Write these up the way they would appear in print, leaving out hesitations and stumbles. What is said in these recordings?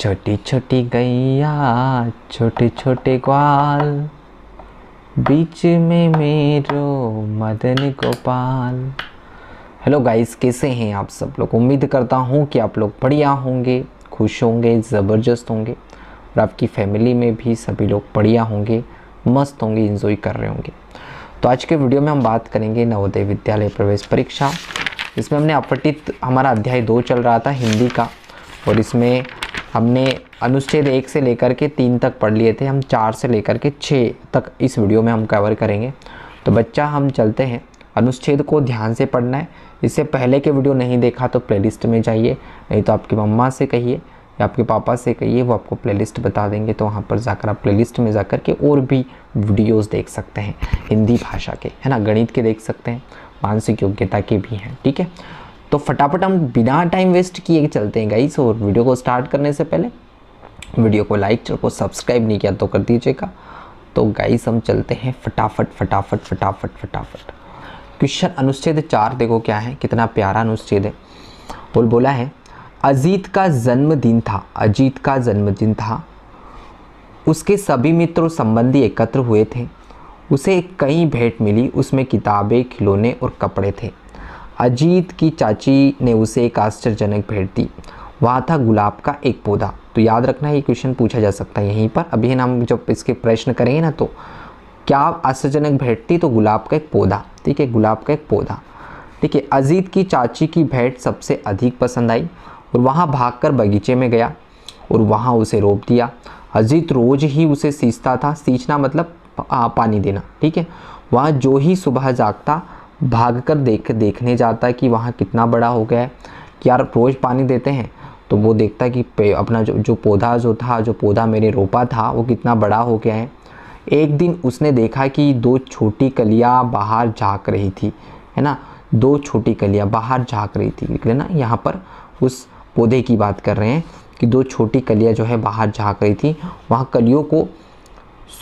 छोटी छोटी गैया छोटे छोटे ग्वाल, बीच में मेरो मदन गोपाल। हेलो गाइस, कैसे हैं आप सब लोग। उम्मीद करता हूँ कि आप लोग बढ़िया होंगे, खुश होंगे, ज़बरदस्त होंगे और आपकी फैमिली में भी सभी लोग बढ़िया होंगे, मस्त होंगे, एंजॉय कर रहे होंगे। तो आज के वीडियो में हम बात करेंगे नवोदय विद्यालय प्रवेश परीक्षा। इसमें हमने अपठित हमारा अध्याय 2 चल रहा था हिंदी का, और इसमें हमने अनुच्छेद 1 से लेकर के 3 तक पढ़ लिए थे। हम 4 से लेकर के 6 तक इस वीडियो में हम कवर करेंगे। तो बच्चा हम चलते हैं, अनुच्छेद को ध्यान से पढ़ना है। इससे पहले के वीडियो नहीं देखा तो प्लेलिस्ट में जाइए, नहीं तो आपकी मम्मा से कहिए या आपके पापा से कहिए, वो आपको प्लेलिस्ट बता देंगे। तो वहाँ पर जाकर आप प्लेलिस्ट में जाकर के और भी वीडियोस देख सकते हैं हिंदी भाषा के, है ना, गणित के देख सकते हैं, मानसिक योग्यता के भी हैं। ठीक है, तो फटाफट हम बिना टाइम वेस्ट किए चलते हैं गाइस। और वीडियो को स्टार्ट करने से पहले वीडियो को लाइक, चैनल को सब्सक्राइब नहीं किया तो कर दीजिएगा। तो गाइस हम चलते हैं फटाफट फटाफट फटाफट फटाफट। क्वेश्चन अनुच्छेद 4 देखो क्या है, कितना प्यारा अनुच्छेद है। बोला है अजीत का जन्मदिन था, अजीत का जन्मदिन था, उसके सभी मित्र और संबंधी एकत्र हुए थे, उसे कई भेंट मिली, उसमें किताबें, खिलौने और कपड़े थे। अजीत की चाची ने उसे एक आश्चर्यजनक भेंट दी, वहाँ था गुलाब का एक पौधा। तो याद रखना ये क्वेश्चन पूछा जा सकता है यहीं पर। अभी ना हम जब इसके प्रश्न करेंगे ना, तो क्या आश्चर्यजनक भेंट थी, तो गुलाब का एक पौधा। ठीक है, गुलाब का एक पौधा। ठीक है, अजीत की चाची की भेंट सबसे अधिक पसंद आई और वहाँ भागकर बगीचे में गया और वहाँ उसे रोप दिया। अजीत रोज ही उसे सींचता था, सींचना मतलब पानी देना। ठीक है, वहाँ जो ही सुबह जागता भागकर देखने जाता कि वहाँ कितना बड़ा हो गया है। कि यार रोज़ पानी देते हैं, तो वो देखता कि अपना जो पौधा जो पौधा मैंने रोपा था वो कितना बड़ा हो गया है। एक दिन उसने देखा कि 2 छोटी कलियाँ बाहर झाँक रही थी, है ना, 2 छोटी कलियाँ बाहर झाँक रही थी। निकले ना, यहाँ पर उस पौधे की बात कर रहे हैं कि 2 छोटी कलियाँ जो है बाहर झाँक रही थी। वहाँ कलियों को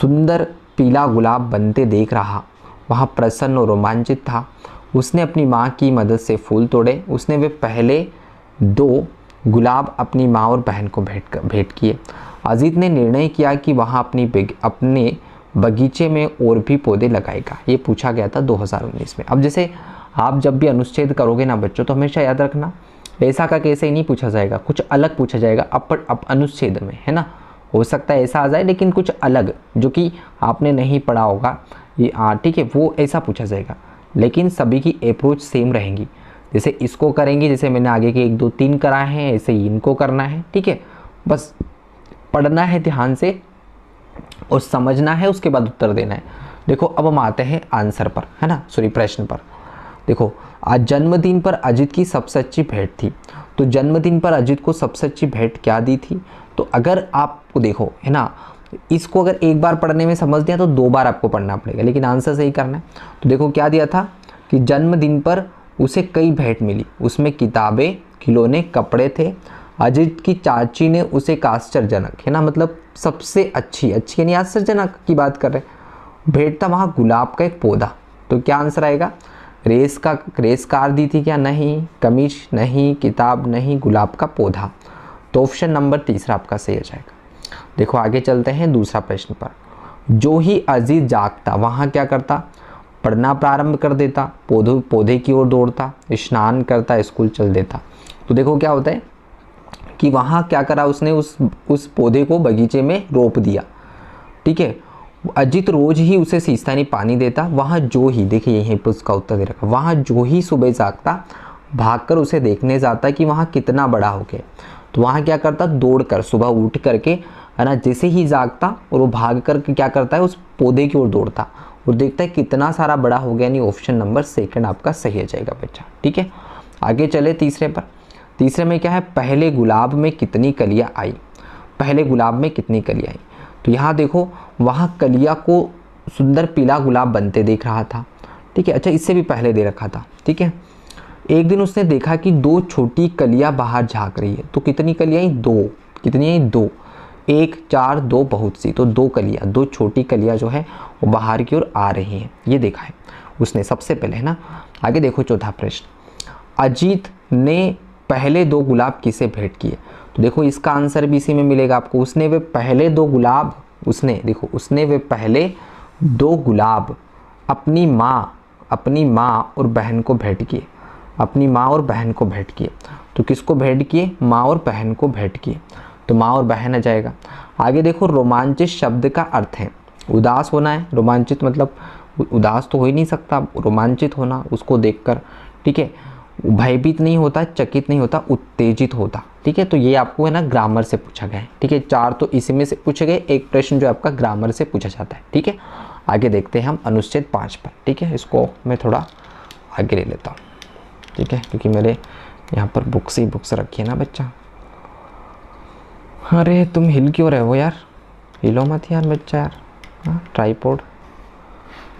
सुंदर पीला गुलाब बनते देख रहा, वहाँ प्रसन्न और रोमांचित था। उसने अपनी माँ की मदद से फूल तोड़े। उसने वे पहले 2 गुलाब अपनी माँ और बहन को भेंट किए। अजीत ने निर्णय किया कि वहाँ अपने बगीचे में और भी पौधे लगाएगा। ये पूछा गया था 2019 में। अब जैसे आप जब भी अनुच्छेद करोगे ना बच्चों, तो हमेशा याद रखना ऐसा का कैसे ही नहीं पूछा जाएगा, कुछ अलग पूछा जाएगा अब अनुच्छेद में, है ना। हो सकता है ऐसा आ जाए, लेकिन कुछ अलग जो कि आपने नहीं पढ़ा होगा ये, ठीक है, वो ऐसा पूछा जाएगा। लेकिन सभी की अप्रोच सेम रहेंगी। जैसे इसको करेंगे, जैसे मैंने आगे के 1 2 3 कराए हैं, ऐसे ही इनको करना है। ठीक है, बस पढ़ना है ध्यान से और समझना है, उसके बाद उत्तर देना है। देखो अब हम आते हैं आंसर पर, है ना, सॉरी प्रश्न पर। देखो आज जन्मदिन पर अजीत की सबसे अच्छी भेंट थी। तो जन्मदिन पर अजीत को सबसे अच्छी भेंट क्या दी थी। तो अगर आपको देखो, है ना, इसको अगर एक बार पढ़ने में समझ दिया तो 2 बार आपको पढ़ना पड़ेगा, लेकिन आंसर सही करना है। तो देखो क्या दिया था कि जन्मदिन पर उसे कई भेंट मिली, उसमें किताबें, खिलौने, कपड़े थे। अजीत की चाची ने उसे एक आश्चर्यजनक, है ना, मतलब सबसे अच्छी यानी आश्चर्यजनक की बात कर रहे हैं, भेंट था वहाँ गुलाब का एक पौधा। तो क्या आंसर आएगा, रेस कार दी थी क्या, नहीं, कमीज नहीं, किताब नहीं, गुलाब का पौधा। तो ऑप्शन नंबर 3 आपका सही हो जाएगा। देखो आगे चलते हैं दूसरा प्रश्न पर। जो ही अजीत जागता वहाँ क्या करता, पढ़ना प्रारंभ कर देता, पौधे की ओर दौड़ता, स्नान करता, स्कूल चल देता। तो देखो क्या होता है कि वहाँ क्या करा उसने, उस पौधे को बगीचे में रोप दिया। ठीक है, अजीत रोज ही उसे सींचता नहीं, पानी देता। वहाँ जो ही, देखिए यहीं पर उसका उत्तर दे रखा, वहाँ जो ही सुबह जागता भागकर उसे देखने जाता कि वहाँ कितना बड़ा हो गया। तो वहाँ क्या करता, दौड़कर सुबह उठ करके, है ना, जैसे ही जागता और वो भाग करके क्या करता है, उस पौधे की ओर दौड़ता और देखता है कितना सारा बड़ा हो गया। नहीं, ऑप्शन नंबर 2 आपका सही हो जाएगा बच्चा। ठीक है, आगे चले तीसरे पर। तीसरे में क्या है, पहले गुलाब में कितनी कलियाँ आई, पहले गुलाब में कितनी कलियाँ आई। तो यहाँ देखो वहाँ कलियाँ को सुंदर पीला गुलाब बनते देख रहा था। ठीक है, अच्छा इससे भी पहले दे रखा था। ठीक है, एक दिन उसने देखा कि 2 छोटी कलियाँ बाहर झाँक रही है। तो कितनी कलियाँ आई, 2। कितनी आई, 2। 1 4 2 बहुत सी, तो 2 कलियाँ, 2 छोटी कलियाँ जो है वो बाहर की ओर आ रही हैं। ये देखा है उसने सबसे पहले, है ना। आगे देखो चौथा प्रश्न, अजीत ने पहले 2 गुलाब किसे भेंट किए। तो देखो इसका आंसर भी इसी में मिलेगा आपको। उसने वे पहले दो गुलाब, उसने देखो उसने वे पहले दो गुलाब अपनी माँ और बहन को भेंट किए। अपनी माँ और बहन को भेंट किए, तो किसको भेंट किए? माँ और बहन को भेंट किए, तो माँ और बहन आ जाएगा। आगे देखो रोमांचित शब्द का अर्थ है उदास होना है। रोमांचित मतलब उदास तो हो ही नहीं सकता, रोमांचित होना उसको देखकर, ठीक है। भयभीत नहीं होता, चकित नहीं होता, उत्तेजित होता, ठीक है। तो ये आपको है ना ग्रामर से पूछा गया है, ठीक है। 4 तो इसी में से पूछे गए, एक प्रश्न जो आपका ग्रामर से पूछा जाता है, ठीक है। आगे देखते हैं हम अनुच्छेद 5 पर, ठीक है। इसको मैं थोड़ा आगे ले लेता हूँ, ठीक है, क्योंकि मेरे यहाँ पर बुक्स ही बुक्स रखी है ना बच्चा। अरे तुम हिल क्यों रहे हो यार, हिलो मत यार बच्चा यार, हाँ ट्राइपॉड,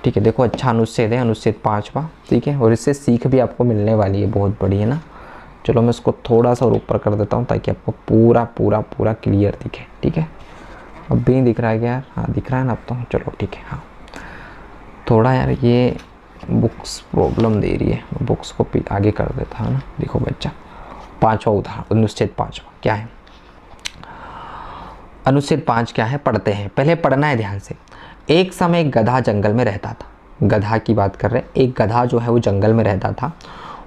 ठीक है। देखो अच्छा अनुच्छेद है, अनुच्छेद 5वां, ठीक है। और इससे सीख भी आपको मिलने वाली है, बहुत बड़ी है ना। चलो मैं इसको थोड़ा सा और ऊपर कर देता हूँ ताकि आपको पूरा पूरा पूरा क्लियर दिखे, ठीक है। अब भी दिख रहा है क्या यार? हाँ दिख रहा है ना अब तो, चलो ठीक है। हाँ थोड़ा यार ये बुक्स प्रॉब्लम दे रही है, बुक्स को आगे कर देता है ना। देखो बच्चा 5वां उदाहरण, अनुच्छेद 5वां क्या है? अनुच्छेद 5 क्या है, पढ़ते हैं, पहले पढ़ना है ध्यान से। एक समय एक गधा जंगल में रहता था। गधा की बात कर रहे हैं, एक गधा जो है वो जंगल में रहता था।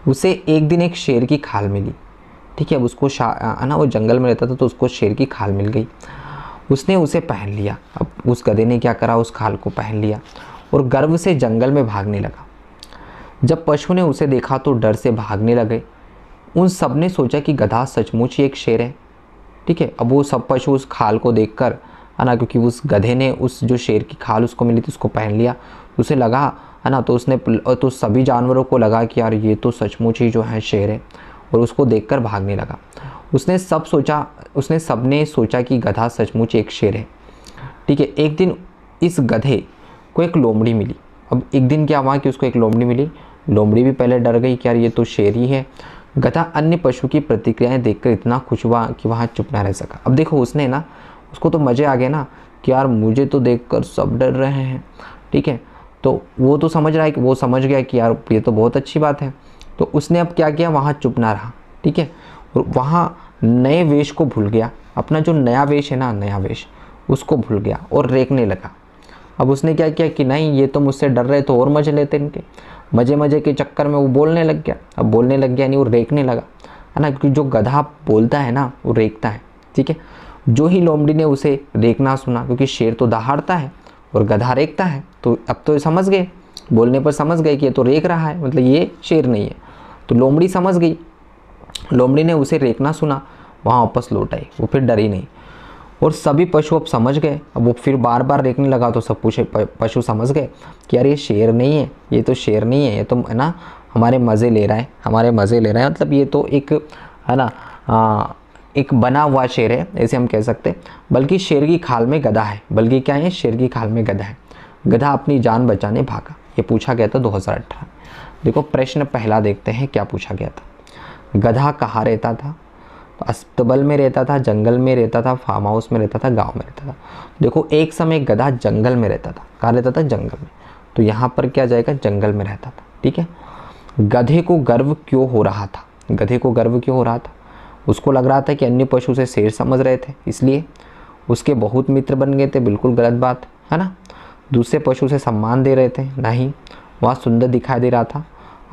उसे एक दिन एक शेर की खाल मिली, ठीक है। अब उसको है ना, वो जंगल में रहता था तो उसको शेर की खाल मिल गई। उसने उसे पहन लिया। अब उस गधे ने क्या करा, उस खाल को पहन लिया और गर्व से जंगल में भागने लगा। जब पशु ने उसे देखा तो डर से भागने लगे। उन सब ने सोचा कि गधा सचमुच ही एक शेर है, ठीक है। अब वो सब पशु उस खाल को देखकर, है ना, क्योंकि उस गधे ने उस जो शेर की खाल उसको मिली थी उसको पहन लिया, उसे लगा, है ना, तो उसने तो सभी जानवरों को लगा कि यार ये तो सचमुच ही जो है शेर है, और उसको देखकर भागने लगा। उसने सबने सोचा कि गधा सचमुच एक शेर है, ठीक है। एक दिन इस गधे को एक लोमड़ी मिली। अब एक दिन क्या हुआ कि उसको एक लोमड़ी मिली। लोमड़ी भी पहले डर गई कि यार ये तो शेर ही है। गधा अन्य पशु की प्रतिक्रियाएं देखकर इतना खुश हुआ कि वहाँ चुप ना रह सका। अब देखो उसने ना, उसको तो मज़े आ गए ना कि यार मुझे तो देखकर सब डर रहे हैं, ठीक है। तो वो तो समझ रहा है कि वो समझ गया कि यार ये तो बहुत अच्छी बात है। तो उसने अब क्या किया, वहाँ चुप ना रहा, ठीक है। और वहाँ नए वेश को भूल गया, अपना जो नया वेश है ना, नया वेश उसको भूल गया और रेंकने लगा। अब उसने क्या किया कि नहीं ये तो मुझसे डर रहे तो और मजे लेते इनके, मजे के चक्कर में वो बोलने लग गया। अब बोलने लग गया नहीं, वो रेंकने लगा, है ना, क्योंकि जो गधा बोलता है ना वो रेंकता है, ठीक है। जो ही लोमड़ी ने उसे रेंकना सुना, क्योंकि शेर तो दहाड़ता है और गधा रेंकता है, तो अब तो समझ गए, बोलने पर समझ गए कि ये तो रेंक रहा है, मतलब ये शेर नहीं है। तो लोमड़ी समझ गई, लोमड़ी ने उसे रेंकना सुना, वहाँ वापस लौट आई, वो फिर डरी नहीं। और सभी पशु अब समझ गए, अब वो फिर बार बार रेंकने लगा तो सब पशु समझ गए कि यार ये शेर नहीं है, ये तो शेर नहीं है, ये तो है ना हमारे मज़े ले रहा है, हमारे मज़े ले रहा है, मतलब ये तो एक है ना एक बना हुआ शेर है, ऐसे हम कह सकते। बल्कि शेर की खाल में गधा है, बल्कि क्या है, शेर की खाल में गधा है। गधा अपनी जान बचाने भागा। ये पूछा गया था 2018। देखो प्रश्न पहला देखते हैं क्या पूछा गया था। गधा कहाँ रहता था? तो अस्तबल में रहता था, जंगल में रहता था, फार्म हाउस में रहता था, गांव में रहता था। देखो एक समय गधा जंगल में रहता था। कहाँ रहता था? जंगल में। तो यहाँ पर क्या जाएगा, जंगल में रहता था, ठीक है। गधे को गर्व क्यों हो रहा था? गधे को गर्व क्यों हो रहा था? उसको लग रहा था कि अन्य पशु उसे शेर समझ रहे थे, इसलिए उसके बहुत मित्र बन गए थे, बिल्कुल गलत बात है ना। दूसरे पशु से सम्मान दे रहे थे, नहीं, वहाँ सुंदर दिखाई दे रहा था,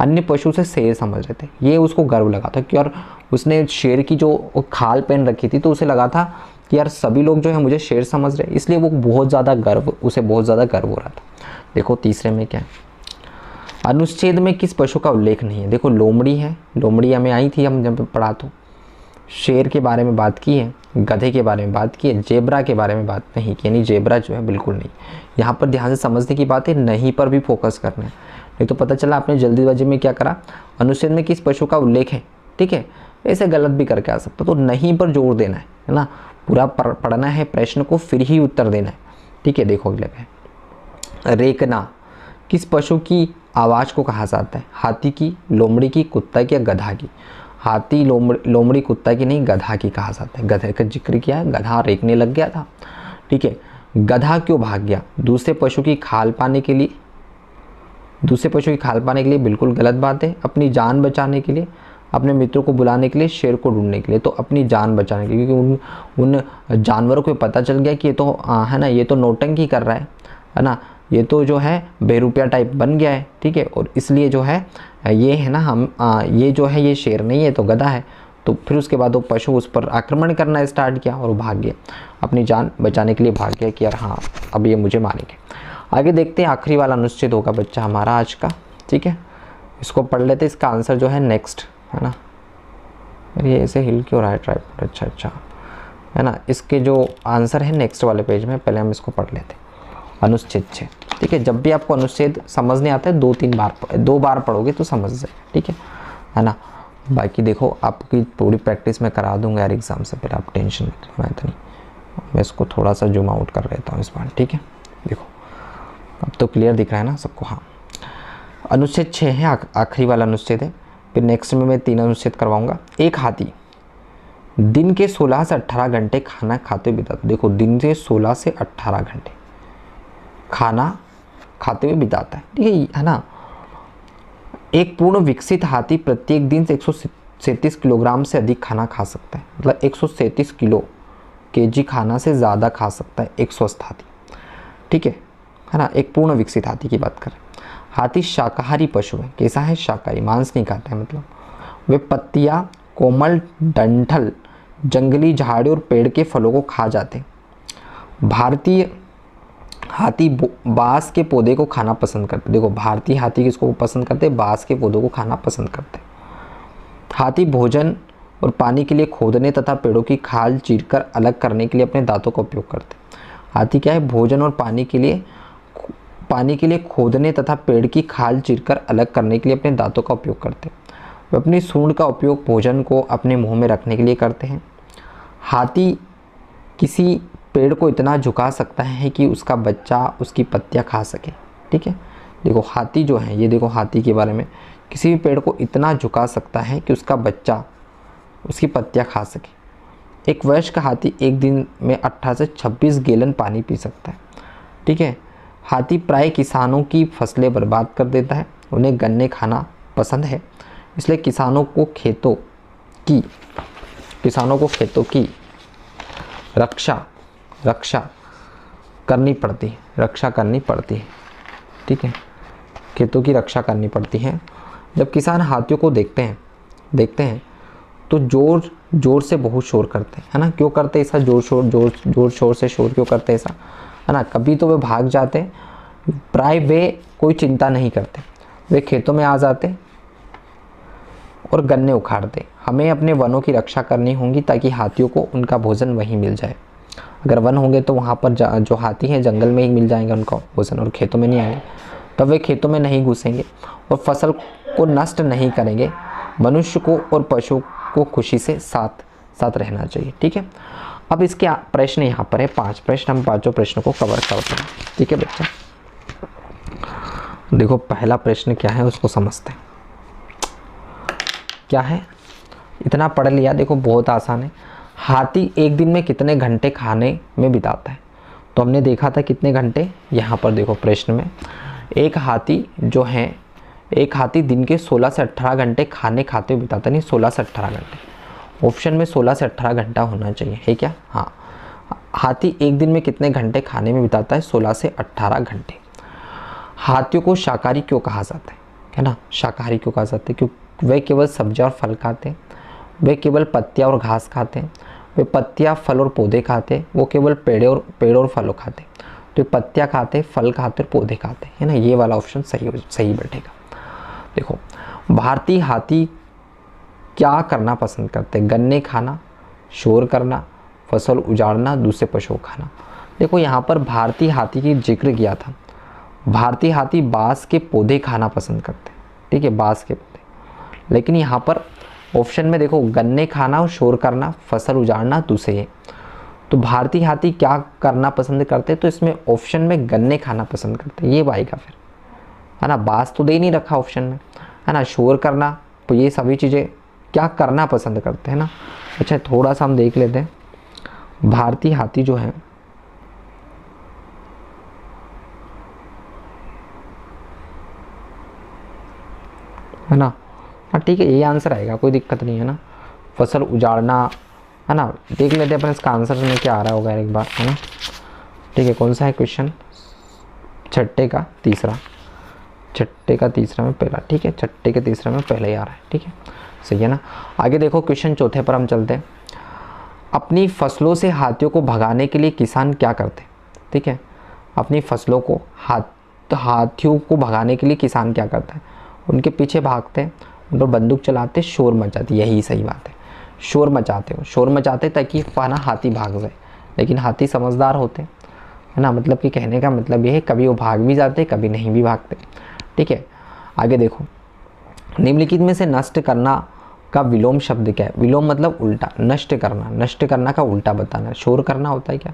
अन्य पशु से शेर समझ रहे थे, ये उसको गर्व लगा था कि और उसने शेर की जो खाल पहन रखी थी तो उसे लगा था कि यार सभी लोग जो है मुझे शेर समझ रहे, इसलिए वो उसे बहुत ज़्यादा गर्व हो रहा था। देखो तीसरे में क्या है, अनुच्छेद में किस पशु का उल्लेख नहीं है? देखो लोमड़ी है, लोमड़ी हमें आई थी, हम जब पढ़ा तो शेर के बारे में बात की है, गधे के बारे में बात की है, जेब्रा के बारे में बात नहीं की, यानी जेब्रा जो है बिल्कुल नहीं। यहाँ पर ध्यान से समझने की बात है, नहीं पर भी फोकस करना है, नहीं तो पता चला आपने जल्दीबाजी में क्या करा, अनुच्छेद में किस पशु का उल्लेख है, ठीक है, ऐसे गलत भी करके आ सकता। तो नहीं पर जोर देना है ना, पूरा पढ़ना है प्रश्न को फिर ही उत्तर देना है, ठीक है। देखो अगले पे, रेकना किस पशु की आवाज़ को कहा जाता है? हाथी की, लोमड़ी की, कुत्ता की या गधा की? हाथी, लोमड़ी, कुत्ता की नहीं, गधा की कहा जाता है। गधे का जिक्र किया है, गधा रेंकने लग गया था, ठीक है। गधा क्यों भाग गया? दूसरे पशु की खाल पाने के लिए, दूसरे पशु की खाल पाने के लिए, बिल्कुल गलत बात है। अपनी जान बचाने के लिए, अपने मित्रों को बुलाने के लिए, शेर को ढूंढने के लिए, तो अपनी जान बचाने के लिए, क्योंकि उन जानवरों को पता चल गया कि ये तो है ना, ये तो नौटंकी कर रहा है ना, ये तो जो है बेरुपया टाइप बन गया है, ठीक है, और इसलिए जो है ये है ना, हम ये जो है ये शेर नहीं है तो गधा है। तो फिर उसके बाद वो पशु उस पर आक्रमण करना स्टार्ट किया और वो भाग गया, अपनी जान बचाने के लिए भाग गया कि यार हाँ अब ये मुझे मारेंगे। आगे देखते हैं, आखिरी वाला अनुच्छेद होगा बच्चा हमारा आज का, ठीक है, इसको पढ़ लेते हैं। इसका आंसर जो है नेक्स्ट, है ना, ये ऐसे हिल क्यों रहा है ट्राइपॉड, अच्छा है ना, इसके जो आंसर है नेक्स्ट वाले पेज में, पहले हम इसको पढ़ लेते हैं। अनुच्छेद 6, ठीक है, जब भी आपको अनुच्छेद समझ नहीं आता है 2 बार पढ़ोगे तो समझ जाए, ठीक है ना। बाकी देखो आपकी पूरी प्रैक्टिस मैं करा दूंगा यार एग्जाम से पहले, आप टेंशन मत लो, मैं इतनी, मैं इसको थोड़ा सा जूम आउट कर लेता हूँ इस बार, ठीक है। देखो अब तो क्लियर दिख रहा है ना सबको, हाँ। अनुच्छेद 6 है, आखिरी वाला अनुच्छेद है, फिर नेक्स्ट में मैं 3 अनुच्छेद करवाऊंगा। एक हाथी दिन के 16 से 18 घंटे खाना खाते हुए बिताता, देखो दिन से 16 से 18 घंटे खाना खाते हुए बिताता है, ठीक है ना। एक पूर्ण विकसित हाथी प्रत्येक दिन से 137 किलोग्राम से अधिक खाना खा सकता है, मतलब 137 केजी खाना से ज़्यादा खा सकता है एक स्वस्थ हाथी, ठीक है ना। एक पूर्ण विकसित हाथी की बात करें। हाथी शाकाहारी पशु है, कैसा है, शाकाहारी, मांस नहीं खाता है, मतलब वे पत्तियां, कोमल डंठल, जंगली झाड़ी और पेड़ के फलों को खा जाते हैं। भारतीय हाथी बांस के पौधे को खाना पसंद करते, देखो भारतीय हाथी किसको पसंद करते हैं, बांस के पौधों को खाना पसंद करते हैं। हाथी भोजन और पानी के लिए खोदने तथा पेड़ों की खाल चीरकर अलग करने के लिए अपने दांतों का उपयोग करते हैं। हाथी क्या है, भोजन और पानी के लिए खोदने तथा पेड़ की खाल चीरकर अलग करने के लिए अपने दांतों का उपयोग करते हैं। वे अपनी सूंड का उपयोग भोजन को अपने मुंह में रखने के लिए करते हैं। हाथी किसी पेड़ को इतना झुका सकता है कि उसका बच्चा उसकी पत्तियां खा सके, ठीक है। देखो हाथी जो है, ये देखो हाथी के बारे में, किसी भी पेड़ को इतना झुका सकता है कि उसका बच्चा उसकी पत्तियां खा सके। एक वयस्क हाथी एक दिन में 18 से 26 गैलन पानी पी सकता है, ठीक है। हाथी प्राय किसानों की फसलें बर्बाद कर देता है, उन्हें गन्ने खाना पसंद है, इसलिए किसानों को खेतों की रक्षा करनी पड़ती है, ठीक है, खेतों की रक्षा करनी पड़ती है। जब किसान हाथियों को देखते हैं तो जोर से बहुत शोर करते हैं, है ना। क्यों करते हैं ऐसा, जोर शोर से शोर क्यों करते हैं ऐसा, है ना। कभी तो वे भाग जाते हैं, प्राय वे कोई चिंता नहीं करते, वे खेतों में आ जाते और गन्ने उखाड़ते। हमें अपने वनों की रक्षा करनी होगी ताकि हाथियों को उनका भोजन वहीं मिल जाए। अगर वन होंगे तो वहाँ पर जो हाथी हैं जंगल में ही मिल जाएंगे उनका भोजन, और खेतों में नहीं आएंगे, तब वे खेतों में नहीं घुसेंगे और फसल को नष्ट नहीं करेंगे। मनुष्य को और पशु को खुशी से साथ रहना चाहिए, ठीक है। अब इसके प्रश्न यहाँ पर है 5 प्रश्न, हम 5 प्रश्नों को कवर करते हैं, ठीक है बच्चा। देखो पहला प्रश्न क्या है उसको समझते हैं, क्या है, इतना पढ़ लिया, देखो बहुत आसान है। हाथी एक दिन में कितने घंटे खाने में बिताता है, तो हमने देखा था कितने घंटे, यहाँ पर देखो प्रश्न में, एक हाथी दिन के 16 से 18 घंटे खाने खाते हुए बिताता, नहीं 16 से 18 घंटे, ऑप्शन में 16 से 18 घंटा होना चाहिए, है क्या, हाँ। हाथी एक दिन में कितने घंटे खाने में बिताता है, 16 से 18 घंटे। हाथियों को शाकाहारी क्यों कहा जाता है ना, शाकाहारी क्यों कहा जाता है, क्योंकि वे केवल सब्जियां और फल खाते हैं, वे केवल पत्तियां और घास खाते हैं, वे पत्तियां, फल और पौधे खाते हैं, वो केवल पेड़ और फलों खाते हैं, तो पत्तियां खाते, फल खाते और पौधे खाते, है ना। ये वाला ऑप्शन सही बैठेगा। देखो भारतीय हाथी क्या करना पसंद करते हैं, गन्ने खाना, शोर करना, फसल उजाड़ना, दूसरे पशुओं खाना। देखो यहाँ पर भारतीय हाथी की जिक्र किया था, भारतीय हाथी बांस के पौधे खाना पसंद करते हैं, ठीक है, बांस के पौधे, लेकिन यहाँ पर ऑप्शन में देखो गन्ने खाना और शोर करना, फसल उजाड़ना दूसरे है, तो भारतीय हाथी क्या करना पसंद करते हैं, तो इसमें ऑप्शन में गन्ने खाना पसंद करते हैं, ये आएगा फिर, है ना। बांस तो दे ही नहीं रखा ऑप्शन में, है ना, शोर करना, तो ये सभी चीज़ें क्या करना पसंद करते हैं ना। अच्छा थोड़ा सा हम देख लेते हैं, भारतीय हाथी जो है ना, हाँ ठीक है, यही आंसर आएगा, कोई दिक्कत नहीं है ना। फसल उजाड़ना है ना। देख लेते हैं अपन इसका आंसर में क्या आ रहा होगा एक बार, है ना। ठीक है, कौन सा है क्वेश्चन? छठे का तीसरा में पहला। ठीक है, छठे के तीसरा में पहले ही आ रहा है। ठीक है, सही है ना। आगे देखो, क्वेश्चन चौथे पर हम चलते हैं। अपनी फसलों से हाथियों को भगाने के लिए किसान क्या करते हैं? ठीक है, अपनी फसलों को हाथियों को भगाने के लिए किसान क्या करता है? उनके पीछे भागते हैं, उन पर बंदूक चलाते, शोर मचाते। यही सही बात है, शोर मचाते ताकि पाना हाथी भाग जाए। लेकिन हाथी समझदार होते हैं, है ना। मतलब कि कहने का मतलब ये है, कभी वो भाग भी जाते, कभी नहीं भी भागते। ठीक है, आगे देखो, निम्नलिखित में से नष्ट करना का विलोम शब्द क्या है? विलोम मतलब उल्टा, नष्ट करना का उल्टा बताना। शोर करना होता है क्या?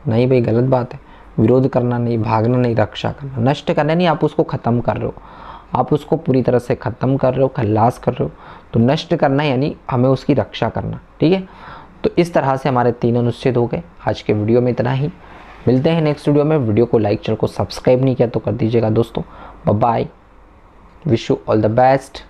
नहीं भाई, गलत बात है। विरोध करना नहीं, भागना नहीं, रक्षा करना। नष्ट करना नहीं, आप उसको ख़त्म कर रहे हो, आप उसको पूरी तरह से ख़त्म कर रहे हो, खल्लास कर रहे हो। तो नष्ट करना यानी हमें उसकी रक्षा करना। ठीक है, तो इस तरह से हमारे 3 अनुच्छेद हो गए। आज के वीडियो में इतना ही, मिलते हैं नेक्स्ट वीडियो में। वीडियो को लाइक, चैनल को सब्सक्राइब नहीं किया तो कर दीजिएगा दोस्तों। Bye bye, wish you all the best.